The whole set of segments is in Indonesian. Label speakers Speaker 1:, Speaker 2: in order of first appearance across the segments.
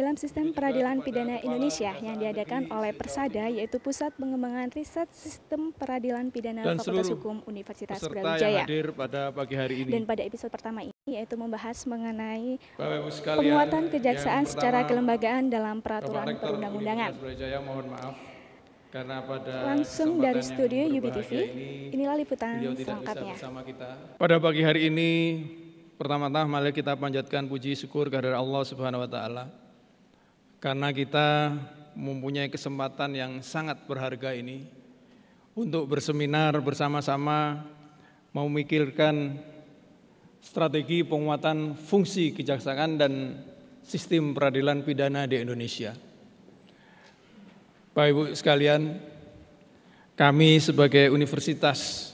Speaker 1: dalam sistem peradilan pidana Indonesia yang diadakan oleh Persada, yaitu Pusat Pengembangan Riset Sistem Peradilan Pidana Fakultas Hukum Universitas Brawijaya.
Speaker 2: Yang hadir pada pagi hari ini.
Speaker 1: Dan pada episode pertama ini yaitu membahas mengenai penguatan kejaksaan secara kelembagaan dalam peraturan perundang-undangan.
Speaker 2: Mohon maaf karena pada
Speaker 1: langsung dari studio UBTV, inilah liputan selengkapnya.
Speaker 2: Pada pagi hari ini, pertama-tama mari kita panjatkan puji syukur kehadirat Allah Subhanahu wa taala. Karena kita mempunyai kesempatan yang sangat berharga ini untuk berseminar bersama-sama memikirkan strategi penguatan fungsi kejaksaan dan sistem peradilan pidana di Indonesia. Bapak Ibu sekalian, kami sebagai universitas,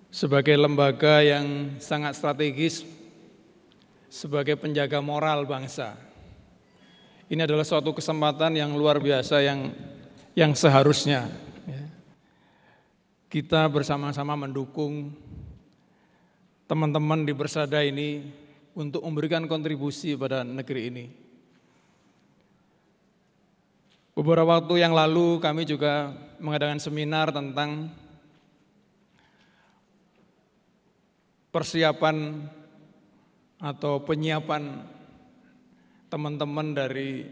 Speaker 2: sebagai lembaga yang sangat strategis, sebagai penjaga moral bangsa, ini adalah suatu kesempatan yang luar biasa yang seharusnya kita bersama-sama mendukung teman-teman di Persada ini untuk memberikan kontribusi pada negeri ini. Beberapa waktu yang lalu kami juga mengadakan seminar tentang persiapan atau penyiapan teman-teman dari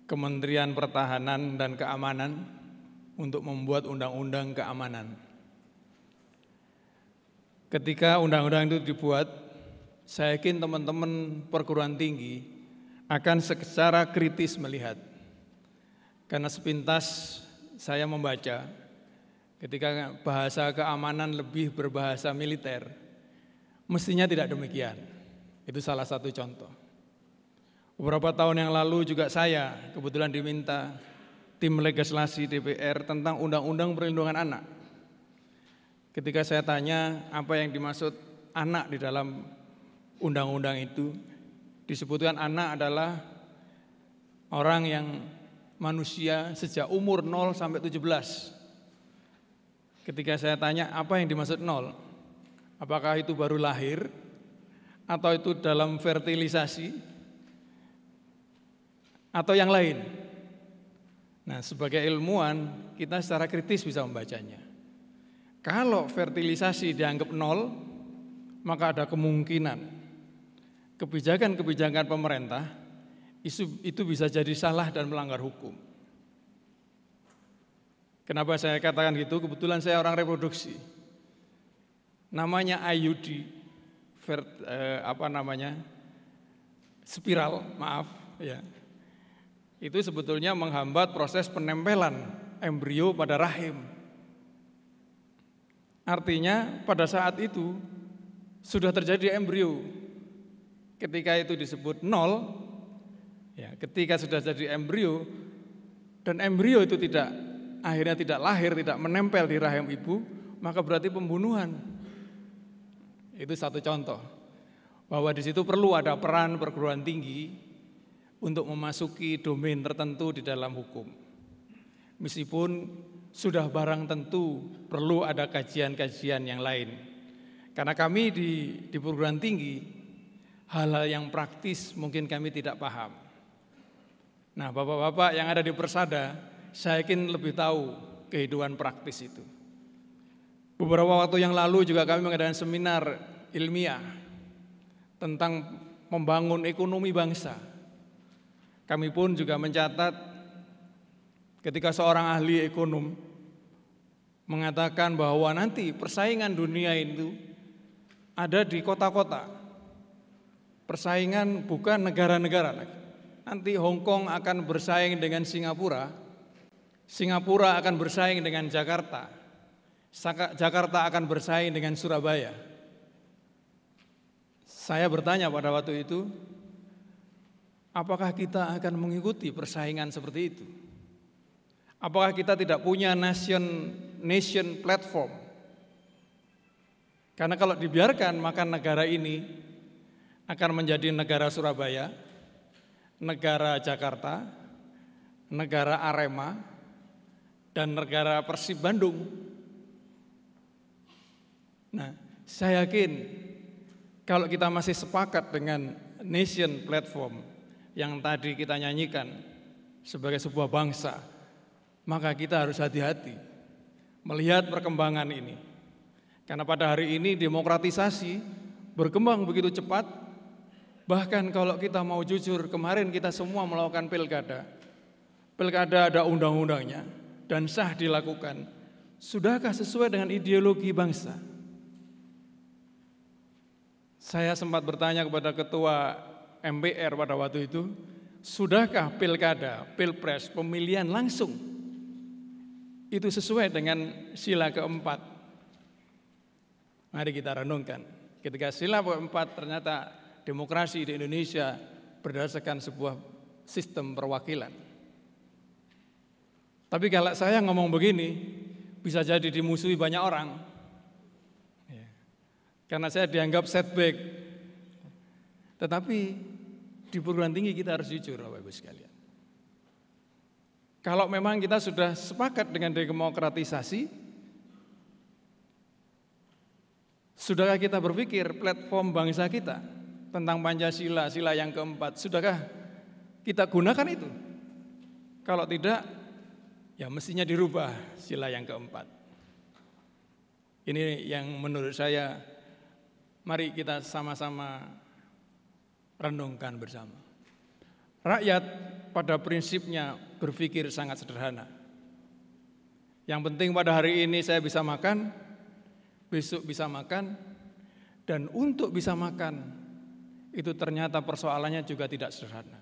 Speaker 2: Kementerian Pertahanan dan Keamanan untuk membuat undang-undang keamanan. Ketika undang-undang itu dibuat, saya yakin teman-teman perguruan tinggi akan secara kritis melihat. Karena sepintas saya membaca, ketika bahasa keamanan lebih berbahasa militer, mestinya tidak demikian. Itu salah satu contoh. Beberapa tahun yang lalu juga saya kebetulan diminta tim legislasi DPR tentang undang-undang perlindungan anak. Ketika saya tanya apa yang dimaksud anak di dalam undang-undang itu, disebutkan anak adalah orang yang manusia sejak umur 0 sampai 17. Ketika saya tanya apa yang dimaksud 0, apakah itu baru lahir atau itu dalam fertilisasi atau yang lain. Nah, sebagai ilmuwan kita secara kritis bisa membacanya. Kalau fertilisasi dianggap 0, maka ada kemungkinan kebijakan-kebijakan pemerintah itu bisa jadi salah dan melanggar hukum. Kenapa saya katakan gitu? Kebetulan saya orang reproduksi. Namanya IUD, spiral, maaf ya. Itu sebetulnya menghambat proses penempelan embrio pada rahim. Artinya pada saat itu sudah terjadi embrio. Ketika itu disebut 0, ya, ketika sudah jadi embrio dan embrio itu akhirnya tidak lahir, tidak menempel di rahim ibu, maka berarti pembunuhan. Itu satu contoh bahwa di situ perlu ada peran perguruan tinggi untuk memasuki domain tertentu di dalam hukum. Meskipun sudah barang tentu perlu ada kajian-kajian yang lain. Karena kami di perguruan tinggi, hal-hal yang praktis mungkin kami tidak paham. Nah, bapak-bapak yang ada di Persada, saya yakin lebih tahu kehidupan praktis itu. Beberapa waktu yang lalu juga kami mengadakan seminar ilmiah tentang membangun ekonomi bangsa. Kami pun juga mencatat ketika seorang ahli ekonom mengatakan bahwa nanti persaingan dunia itu ada di kota-kota. Persaingan bukan negara-negara lagi. Nanti Hong Kong akan bersaing dengan Singapura, Singapura akan bersaing dengan Jakarta, Jakarta akan bersaing dengan Surabaya. Saya bertanya pada waktu itu, apakah kita akan mengikuti persaingan seperti itu? Apakah kita tidak punya nation platform? Karena kalau dibiarkan maka negara ini akan menjadi negara Surabaya, negara Jakarta, negara Arema, dan negara Persib Bandung. Nah, saya yakin kalau kita masih sepakat dengan nation platform yang tadi kita nyanyikan sebagai sebuah bangsa, maka kita harus hati-hati melihat perkembangan ini. Karena pada hari ini demokratisasi berkembang begitu cepat, bahkan kalau kita mau jujur, kemarin kita semua melakukan pilkada. Pilkada ada undang-undangnya dan sah dilakukan. Sudahkah sesuai dengan ideologi bangsa? Saya sempat bertanya kepada ketua MPR pada waktu itu, sudahkah pilkada, pilpres, pemilihan langsung itu sesuai dengan sila keempat? Mari kita renungkan. Ketika sila keempat ternyata demokrasi di Indonesia berdasarkan sebuah sistem perwakilan. Tapi kalau saya ngomong begini, bisa jadi dimusuhi banyak orang. Karena saya dianggap setback. Tetapi di perguruan tinggi kita harus jujur, Bapak Ibu sekalian. Kalau memang kita sudah sepakat dengan demokratisasi, sudahkah kita berpikir platform bangsa kita tentang Pancasila, sila yang keempat, sudahkah kita gunakan itu? Kalau tidak, ya mestinya dirubah sila yang keempat. Ini yang menurut saya, mari kita sama-sama renungkan bersama. Rakyat pada prinsipnya berpikir sangat sederhana. Yang penting pada hari ini saya bisa makan, besok bisa makan, dan untuk bisa makan itu ternyata persoalannya juga tidak sederhana.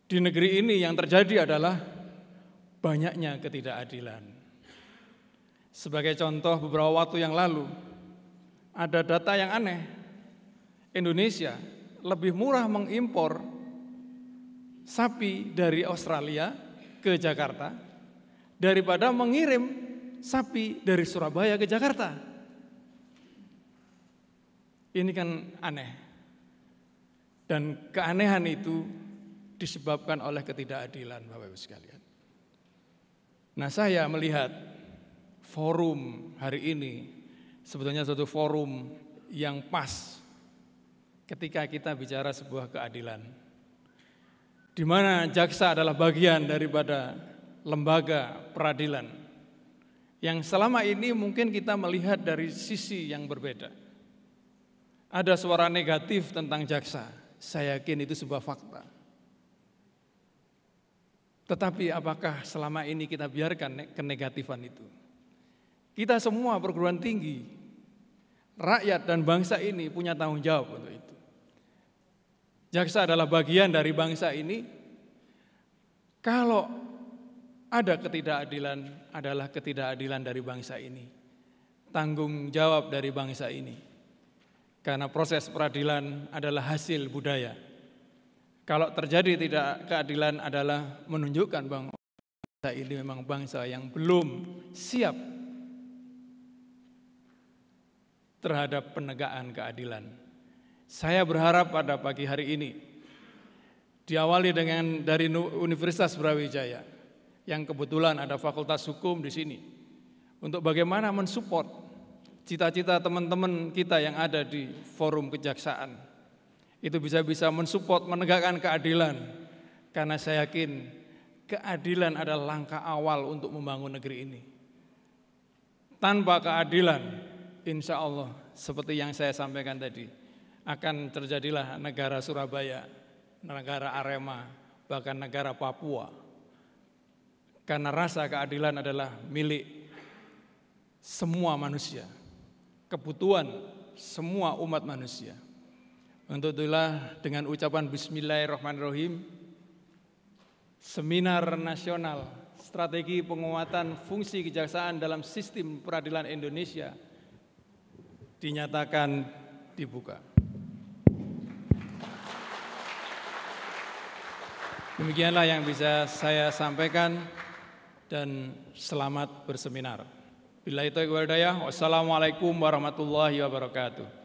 Speaker 2: Di negeri ini yang terjadi adalah banyaknya ketidakadilan. Sebagai contoh, beberapa waktu yang lalu ada data yang aneh. Indonesia lebih murah mengimpor sapi dari Australia ke Jakarta daripada mengirim sapi dari Surabaya ke Jakarta. Ini kan aneh. Dan keanehan itu disebabkan oleh ketidakadilan, Bapak Ibu sekalian. Nah, saya melihat forum hari ini sebetulnya suatu forum yang pas ketika kita bicara sebuah keadilan, di mana jaksa adalah bagian daripada lembaga peradilan yang selama ini mungkin kita melihat dari sisi yang berbeda. Ada suara negatif tentang jaksa, saya yakin itu sebuah fakta. Tetapi apakah selama ini kita biarkan kenegatifan itu? Kita semua perguruan tinggi, rakyat dan bangsa ini punya tanggung jawab untuk itu. Jaksa adalah bagian dari bangsa ini. Kalau ada ketidakadilan, adalah ketidakadilan dari bangsa ini. Tanggung jawab dari bangsa ini. Karena proses peradilan adalah hasil budaya. Kalau terjadi tidak keadilan adalah menunjukkan bahwa bangsa ini memang bangsa yang belum siap terhadap penegakan keadilan. Saya berharap pada pagi hari ini diawali dari Universitas Brawijaya yang kebetulan ada Fakultas Hukum di sini untuk bagaimana mensupport cita-cita teman-teman kita yang ada di forum kejaksaan. Itu bisa mensupport menegakkan keadilan, karena saya yakin keadilan adalah langkah awal untuk membangun negeri ini. Tanpa keadilan, insya Allah seperti yang saya sampaikan tadi, akan terjadilah negara Surabaya, negara Arema, bahkan negara Papua. Karena rasa keadilan adalah milik semua manusia, kebutuhan semua umat manusia. Untuk itulah dengan ucapan Bismillahirrahmanirrahim, Seminar Nasional Strategi Penguatan Fungsi Kejaksaan dalam Sistem Peradilan Indonesia dinyatakan dibuka. Demikianlah yang bisa saya sampaikan dan selamat berseminar. Billahi taufiq wal hidayah. Wassalamualaikum warahmatullahi wabarakatuh.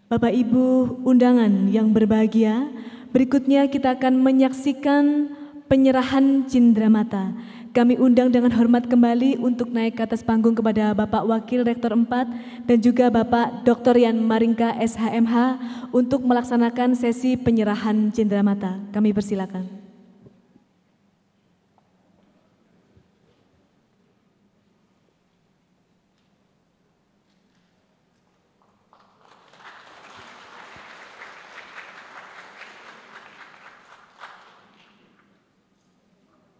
Speaker 3: Bapak Ibu undangan yang berbahagia, berikutnya kita akan menyaksikan penyerahan cindramata Kami undang dengan hormat kembali untuk naik ke atas panggung kepada Bapak Wakil Rektor 4 dan juga Bapak Dr. Yan Maringka SHMH untuk melaksanakan sesi penyerahan cenderamata. Kami persilakan.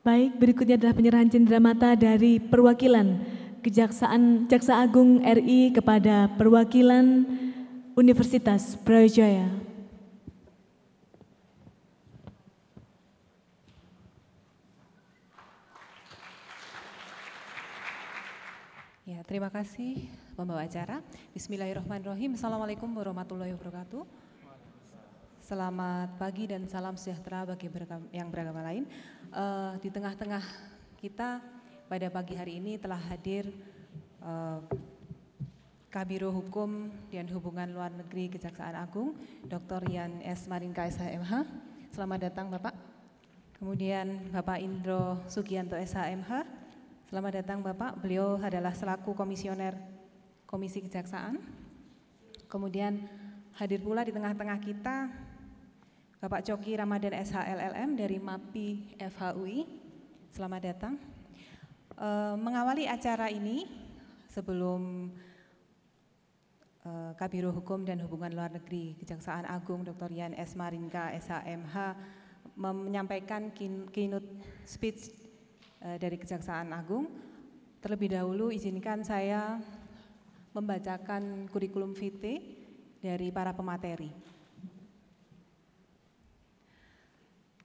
Speaker 3: Baik, berikutnya adalah penyerahan cenderamata dari perwakilan Jaksa Agung RI kepada perwakilan Universitas Brawijaya.
Speaker 4: Ya, terima kasih pembawa acara. Bismillahirrahmanirrahim. Assalamualaikum warahmatullahi wabarakatuh. Selamat pagi dan salam sejahtera bagi yang beragama lain. Di tengah-tengah kita pada pagi hari ini telah hadir Kabiro Hukum dan Hubungan Luar Negeri Kejaksaan Agung, Dr. Yan S. Maringka SHMH. Selamat datang Bapak. Kemudian Bapak Indro Sugianto SHMH. Selamat datang Bapak. Beliau adalah selaku komisioner Komisi Kejaksaan. Kemudian hadir pula di tengah-tengah kita Bapak Coki Ramadan SHLLM dari MAPI FHUI, selamat datang. Mengawali acara ini sebelum Kabiro Hukum dan Hubungan Luar Negeri Kejaksaan Agung Dr. Yan S. Maringka SHMH menyampaikan keynote speech dari Kejaksaan Agung, terlebih dahulu izinkan saya membacakan kurikulum vitae dari para pemateri.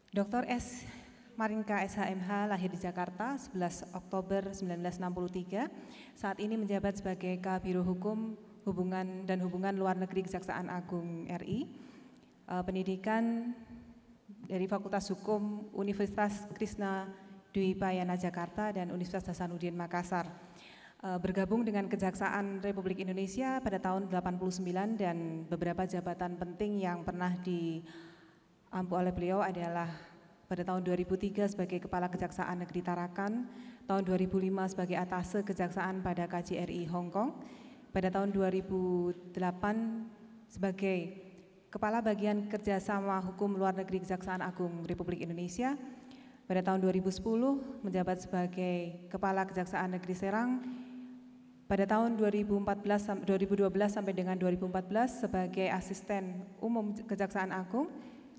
Speaker 4: Dr. S. Maringka SHMH lahir di Jakarta 11 Oktober 1963. Saat ini menjabat sebagai Kabiro Hukum dan Hubungan Luar Negeri Kejaksaan Agung RI. Pendidikan dari Fakultas Hukum Universitas Krishna Dwi Payana Jakarta dan Universitas Hasanuddin Makassar. Bergabung dengan Kejaksaan Republik Indonesia pada tahun 89 dan beberapa jabatan penting yang pernah diampu oleh beliau adalah pada tahun 2003 sebagai Kepala Kejaksaan Negeri Tarakan, tahun 2005 sebagai Atase Kejaksaan pada KJRI Hong Kong, pada tahun 2008 sebagai Kepala Bagian Kerjasama Hukum Luar Negeri Kejaksaan Agung Republik Indonesia, pada tahun 2010 menjabat sebagai Kepala Kejaksaan Negeri Serang, pada tahun 2012 sampai dengan 2014 sebagai Asisten Umum Kejaksaan Agung,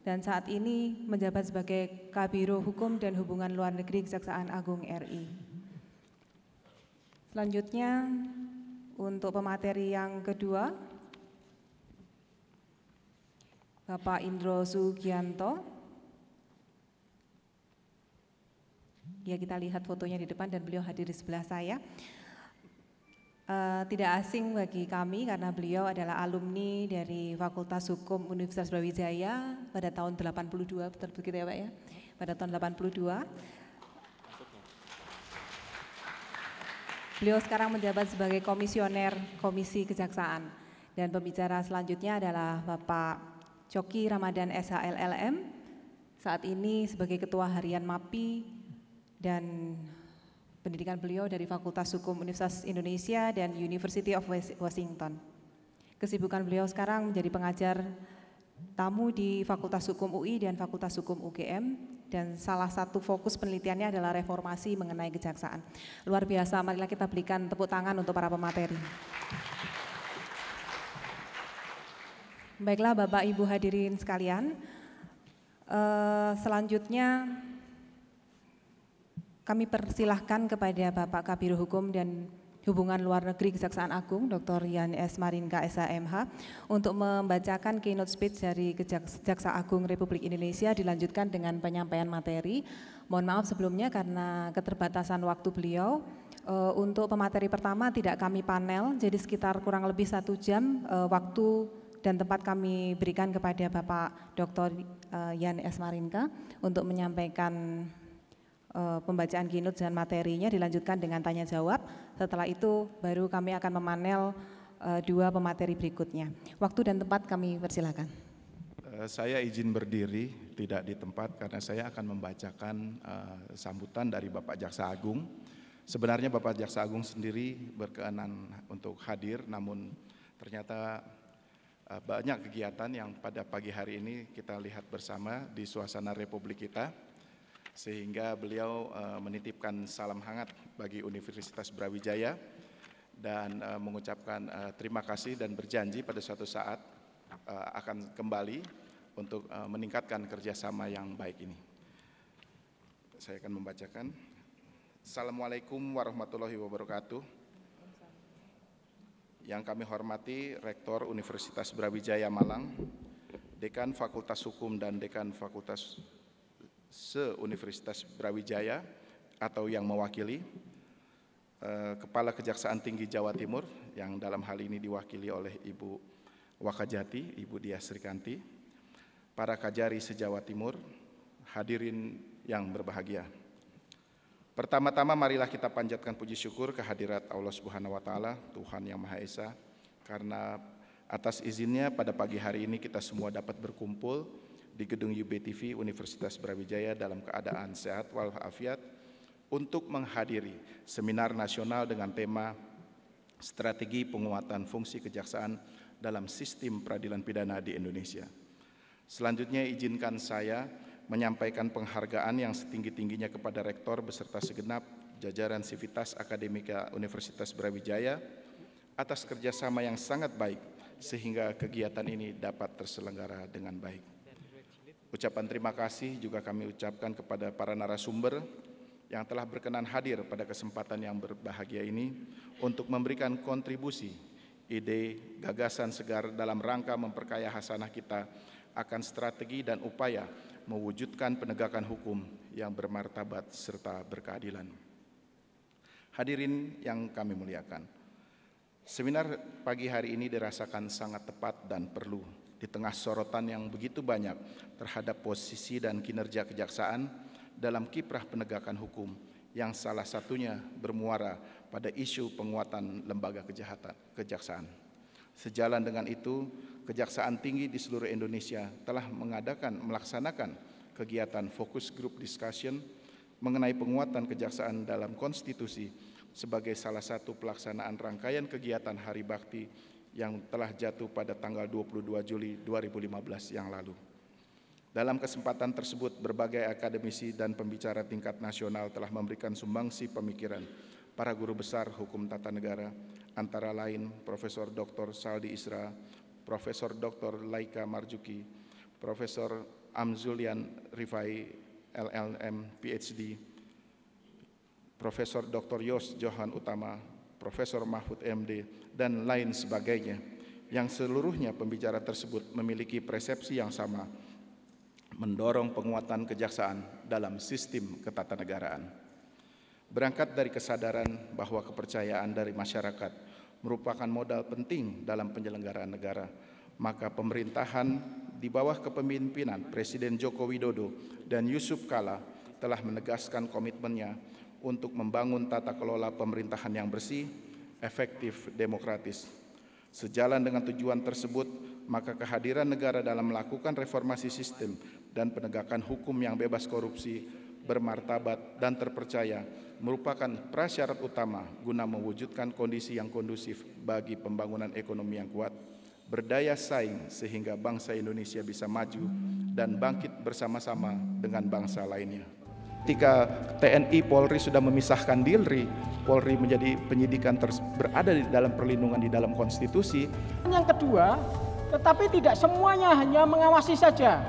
Speaker 4: dan saat ini menjabat sebagai Kabiro Hukum dan Hubungan Luar Negeri Kejaksaan Agung RI. Selanjutnya untuk pemateri yang kedua, Bapak Indro Sugianto. Ya, kita lihat fotonya di depan dan beliau hadir di sebelah saya. Tidak asing bagi kami karena beliau adalah alumni dari Fakultas Hukum Universitas Brawijaya pada tahun 82, betul begitu ya Pak ya? Pada tahun 82. Beliau sekarang menjabat sebagai komisioner Komisi Kejaksaan. Dan pembicara selanjutnya adalah Bapak Coki Ramadan SHLLM, saat ini sebagai Ketua Harian MAPI dan pendidikan beliau dari Fakultas Hukum Universitas Indonesia dan University of Washington. Kesibukan beliau sekarang menjadi pengajar tamu di Fakultas Hukum UI dan Fakultas Hukum UGM, dan salah satu fokus penelitiannya adalah reformasi mengenai kejaksaan. Luar biasa, marilah kita berikan tepuk tangan untuk para pemateri. Baiklah Bapak Ibu hadirin sekalian, selanjutnya kami persilahkan kepada Bapak Kabiro Hukum dan Hubungan Luar Negeri Kejaksaan Agung, Dr. Yan S. Maringka SHMH, untuk membacakan keynote speech dari Jaksa Agung Republik Indonesia, dilanjutkan dengan penyampaian materi. Mohon maaf sebelumnya karena keterbatasan waktu beliau. Untuk pemateri pertama tidak kami panel, jadi sekitar kurang lebih 1 jam waktu dan tempat kami berikan kepada Bapak Dr. Yan S. Maringka untuk menyampaikan pembacaan keynote dan materinya, dilanjutkan dengan tanya jawab. Setelah itu baru kami akan memanel 2 pemateri berikutnya. Waktu dan tempat kami persilakan.
Speaker 5: Saya izin berdiri, tidak di tempat, karena saya akan membacakan sambutan dari Bapak Jaksa Agung. Sebenarnya Bapak Jaksa Agung sendiri berkenan untuk hadir, namun ternyata banyak kegiatan yang pada pagi hari ini kita lihat bersama di suasana Republik kita, sehingga beliau menitipkan salam hangat bagi Universitas Brawijaya dan mengucapkan terima kasih dan berjanji pada suatu saat akan kembali untuk meningkatkan kerjasama yang baik ini. Saya akan membacakan. Assalamualaikum warahmatullahi wabarakatuh. Yang kami hormati Rektor Universitas Brawijaya Malang, Dekan Fakultas Hukum dan Dekan Fakultas Se-Universitas Brawijaya atau yang mewakili, Kepala Kejaksaan Tinggi Jawa Timur yang dalam hal ini diwakili oleh Ibu Wakajati, Ibu Diah Srikanti, para Kajari se-Jawa Timur, hadirin yang berbahagia. Pertama-tama marilah kita panjatkan puji syukur kehadirat Allah Subhanahu wa Ta'ala, Tuhan Yang Maha Esa, karena atas izinnya pada pagi hari ini kita semua dapat berkumpul di gedung UBTV Universitas Brawijaya dalam keadaan sehat walafiat untuk menghadiri seminar nasional dengan tema Strategi Penguatan Fungsi Kejaksaan dalam Sistem Peradilan Pidana di Indonesia. Selanjutnya izinkan saya menyampaikan penghargaan yang setinggi-tingginya kepada Rektor beserta segenap jajaran Sivitas Akademika Universitas Brawijaya atas kerjasama yang sangat baik sehingga kegiatan ini dapat terselenggara dengan baik. Ucapan terima kasih juga kami ucapkan kepada para narasumber yang telah berkenan hadir pada kesempatan yang berbahagia ini untuk memberikan kontribusi, ide, gagasan segar dalam rangka memperkaya hasanah kita akan strategi dan upaya mewujudkan penegakan hukum yang bermartabat serta berkeadilan. Hadirin yang kami muliakan, seminar pagi hari ini dirasakan sangat tepat dan perlu di tengah sorotan yang begitu banyak terhadap posisi dan kinerja kejaksaan dalam kiprah penegakan hukum yang salah satunya bermuara pada isu penguatan lembaga kejaksaan. Sejalan dengan itu, Kejaksaan Tinggi di seluruh Indonesia telah melaksanakan kegiatan focus group discussion mengenai penguatan kejaksaan dalam konstitusi sebagai salah satu pelaksanaan rangkaian kegiatan Hari Bakti yang telah jatuh pada tanggal 22 Juli 2015 yang lalu. Dalam kesempatan tersebut, berbagai akademisi dan pembicara tingkat nasional telah memberikan sumbangsi pemikiran para guru besar hukum tata negara, antara lain Profesor Dr. Saldi Isra, Profesor Dr. Laika Marjuki, Profesor Amzulian Rifai, LLM, PhD, Profesor Dr. Yos Johan Utama, Profesor Mahfud MD, dan lain sebagainya, yang seluruhnya pembicara tersebut memiliki persepsi yang sama, mendorong penguatan kejaksaan dalam sistem ketatanegaraan. Berangkat dari kesadaran bahwa kepercayaan dari masyarakat merupakan modal penting dalam penyelenggaraan negara, maka pemerintahan di bawah kepemimpinan Presiden Joko Widodo dan Yusuf Kala telah menegaskan komitmennya untuk membangun tata kelola pemerintahan yang bersih, efektif, demokratis. Sejalan dengan tujuan tersebut, maka kehadiran negara dalam melakukan reformasi sistem dan penegakan hukum yang bebas korupsi, bermartabat, dan terpercaya merupakan prasyarat utama guna mewujudkan kondisi yang kondusif bagi pembangunan ekonomi yang kuat, berdaya saing sehingga bangsa Indonesia bisa maju dan bangkit bersama-sama dengan bangsa lainnya. Ketika TNI Polri sudah memisahkan diri, Polri menjadi penyidikan berada di dalam perlindungan di dalam konstitusi.
Speaker 6: Yang kedua, tetapi tidak semuanya hanya mengawasi saja.